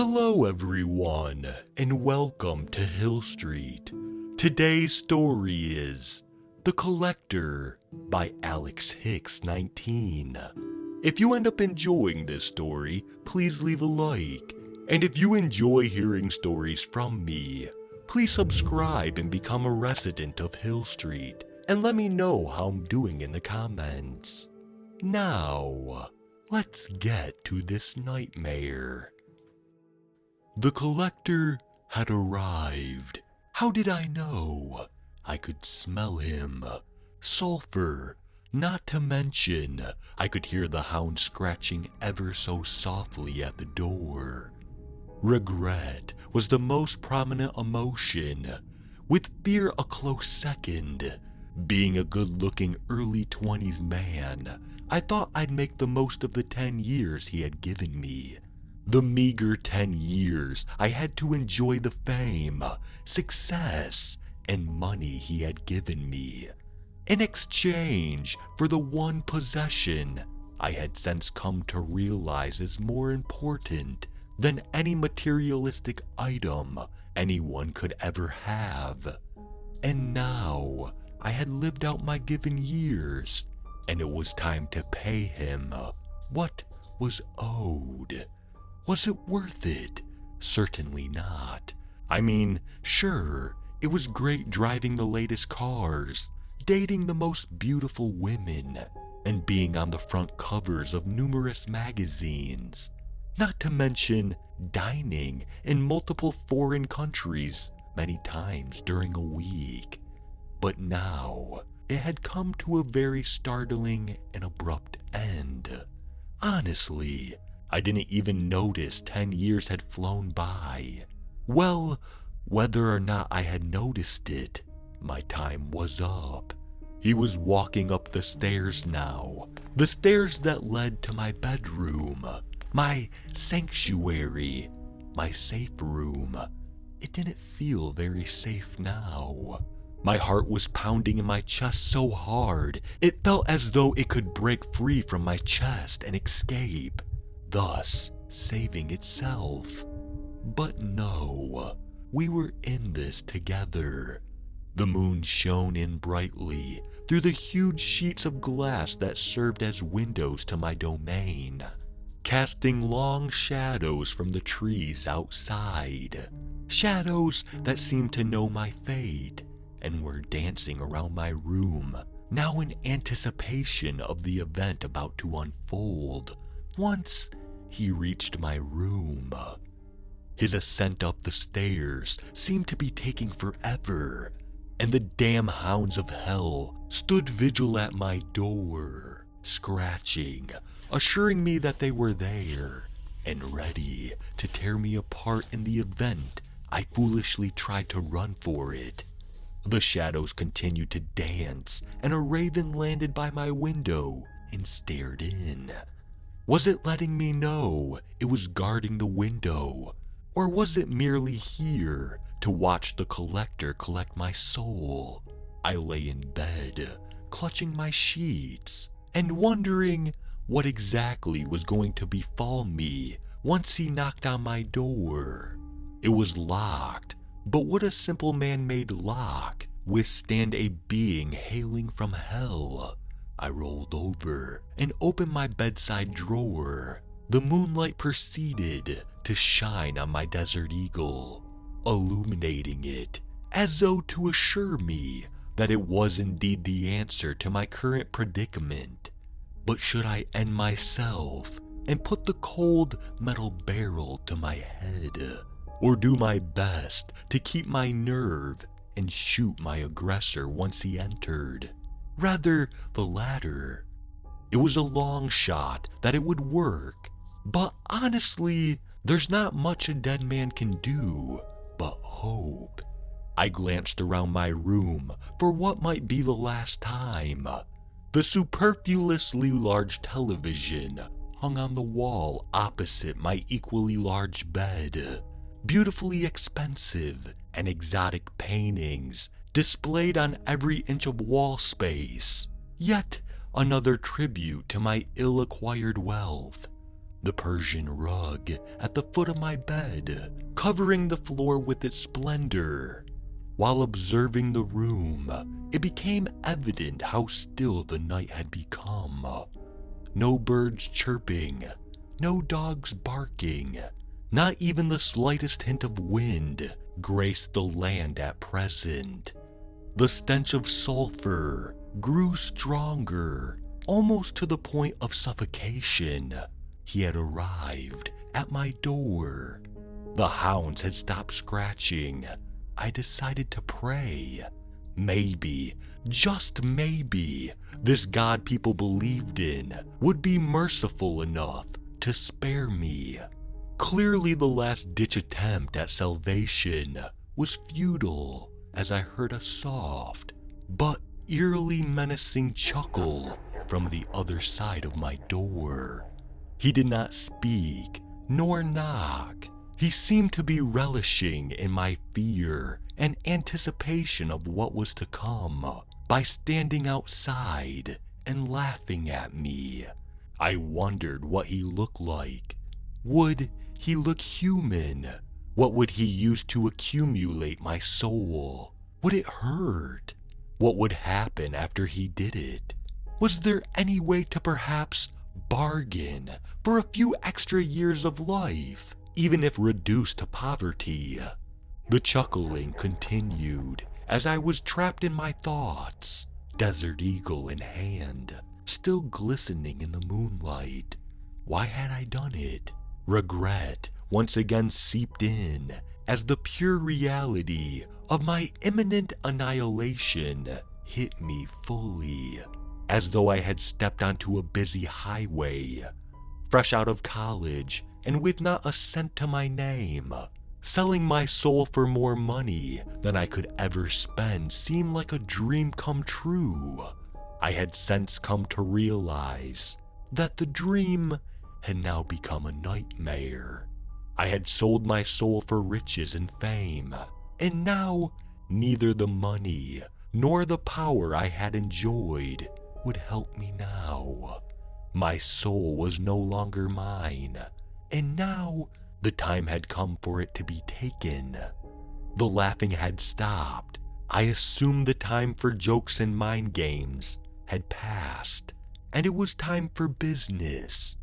Hello everyone, and welcome to Hill Street. Today's story is The Collector by Alex Hicks 19. If you end up enjoying this story, please leave a like. And if you enjoy hearing stories from me, please subscribe and become a resident of Hill Street, and let me know how I'm doing in the comments. Now, let's get to this nightmare. The collector had arrived. How did I know? I could smell him. Sulfur. Not to mention, I could hear the hound scratching ever so softly at the door. Regret was the most prominent emotion, with fear a close second. Being a good-looking early 20s man, I thought I'd make the most of the 10 years he had given me. The meager 10 years I had to enjoy the fame, success, and money he had given me, in exchange for the one possession I had since come to realize is more important than any materialistic item anyone could ever have. And now I had lived out my given years, and it was time to pay him what was owed. Was it worth it? Certainly not. I mean, sure, it was great driving the latest cars, dating the most beautiful women, and being on the front covers of numerous magazines. Not to mention dining in multiple foreign countries many times during a week. But now, it had come to a very startling and abrupt end. Honestly, I didn't even notice 10 years had flown by. Well, whether or not I had noticed it, my time was up. He was walking up the stairs now, the stairs that led to my bedroom, my sanctuary, my safe room. It didn't feel very safe now. My heart was pounding in my chest so hard, it felt as though it could break free from my chest and escape, thus saving itself. But no, we were in this together. The moon shone in brightly through the huge sheets of glass that served as windows to my domain, casting long shadows from the trees outside. Shadows that seemed to know my fate and were dancing around my room, now in anticipation of the event about to unfold. Once he reached my room, his ascent up the stairs seemed to be taking forever, and the damn hounds of hell stood vigil at my door, scratching, assuring me that they were there and ready to tear me apart in the event I foolishly tried to run for it. The shadows continued to dance, and a raven landed by my window and stared in. Was it letting me know it was guarding the window, or was it merely here to watch the collector collect my soul? I lay in bed, clutching my sheets, and wondering what exactly was going to befall me once he knocked on my door. It was locked, but would a simple man-made lock withstand a being hailing from hell? I rolled over and opened my bedside drawer. The moonlight proceeded to shine on my Desert Eagle, illuminating it as though to assure me that it was indeed the answer to my current predicament. But should I end myself and put the cold metal barrel to my head, or do my best to keep my nerve and shoot my aggressor once he entered? Rather the latter. It was a long shot that it would work, but honestly, there's not much a dead man can do but hope. I glanced around my room for what might be the last time. The superfluously large television hung on the wall opposite my equally large bed. Beautifully expensive and exotic paintings displayed on every inch of wall space. Yet another tribute to my ill-acquired wealth. the Persian rug at the foot of my bed, covering the floor with its splendor. While observing the room, it became evident how still the night had become. No birds chirping, no dogs barking, not even the slightest hint of wind graced the land at present. The stench of sulfur grew stronger, almost to the point of suffocation. He had arrived at my door. The hounds had stopped scratching. I decided to pray. Maybe, just maybe, this God people believed in would be merciful enough to spare me. Clearly the last-ditch attempt at salvation was futile as I heard a soft but eerily menacing chuckle from the other side of my door. He did not speak nor knock. He seemed to be relishing in my fear and anticipation of what was to come by standing outside and laughing at me. I wondered what he looked like. Would he look human? What would he use to accumulate my soul? Would it hurt? What would happen after he did it? Was there any way to perhaps bargain for a few extra years of life, even if reduced to poverty? The chuckling continued as I was trapped in my thoughts, Desert Eagle in hand, still glistening in the moonlight. Why had I done it? Regret once again seeped in as the pure reality of my imminent annihilation hit me fully, as though I had stepped onto a busy highway, fresh out of college and with not a cent to my name. Selling my soul for more money than I could ever spend seemed like a dream come true. I had since come to realize that the dream had now become a nightmare. I had sold my soul for riches and fame, and now neither the money nor the power I had enjoyed would help me now. My soul was no longer mine, and now the time had come for it to be taken. The laughing had stopped. I assumed the time for jokes and mind games had passed, and it was time for business.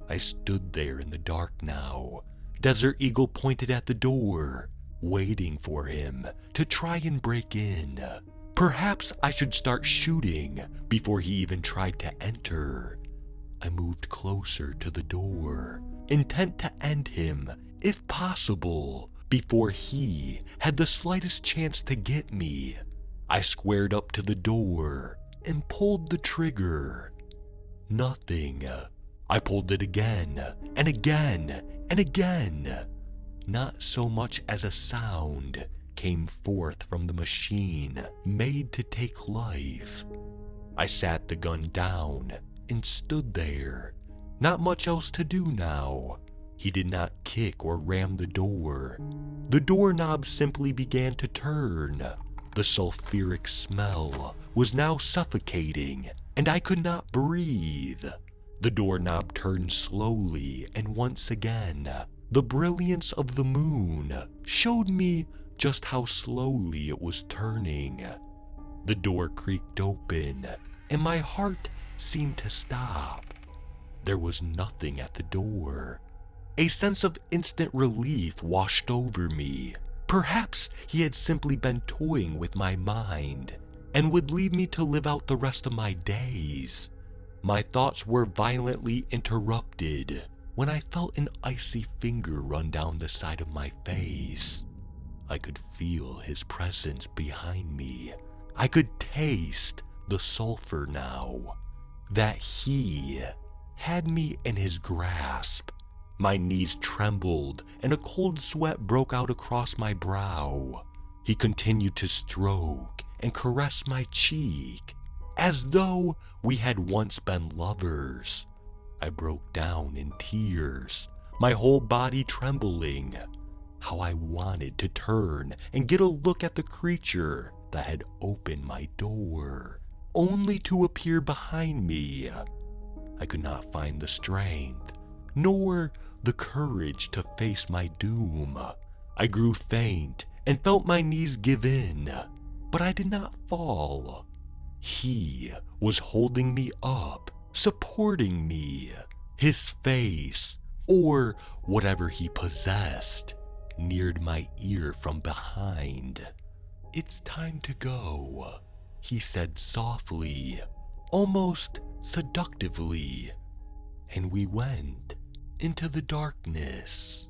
I stood there in the dark now. Desert Eagle pointed at the door, waiting for him to try and break in. Perhaps I should start shooting before he even tried to enter. I moved closer to the door, intent to end him, if possible, before he had the slightest chance to get me. I squared up to the door and pulled the trigger. Nothing. I pulled it again, and again, and again. Not so much as a sound came forth from the machine made to take life. I sat the gun down and stood there. Not much else to do now. He did not kick or ram the door. The doorknob simply began to turn. The sulfuric smell was now suffocating, and I could not breathe. The doorknob turned slowly, and once again, the brilliance of the moon showed me just how slowly it was turning. The door creaked open, and my heart seemed to stop. There was nothing at the door. A sense of instant relief washed over me. Perhaps he had simply been toying with my mind and would leave me to live out the rest of my days. My thoughts were violently interrupted when I felt an icy finger run down the side of my face. I could feel his presence behind me. I could taste the sulfur now. That he had me in his grasp. My knees trembled and a cold sweat broke out across my brow. He continued to stroke and caress my cheek, as though we had once been lovers. I broke down in tears, my whole body trembling. How I wanted to turn and get a look at the creature that had opened my door, only to appear behind me. I could not find the strength, nor the courage to face my doom. I grew faint and felt my knees give in, but I did not fall. He was holding me up, supporting me. His face, or whatever he possessed, neared my ear from behind. "It's time to go," he said softly, almost seductively, and we went into the darkness.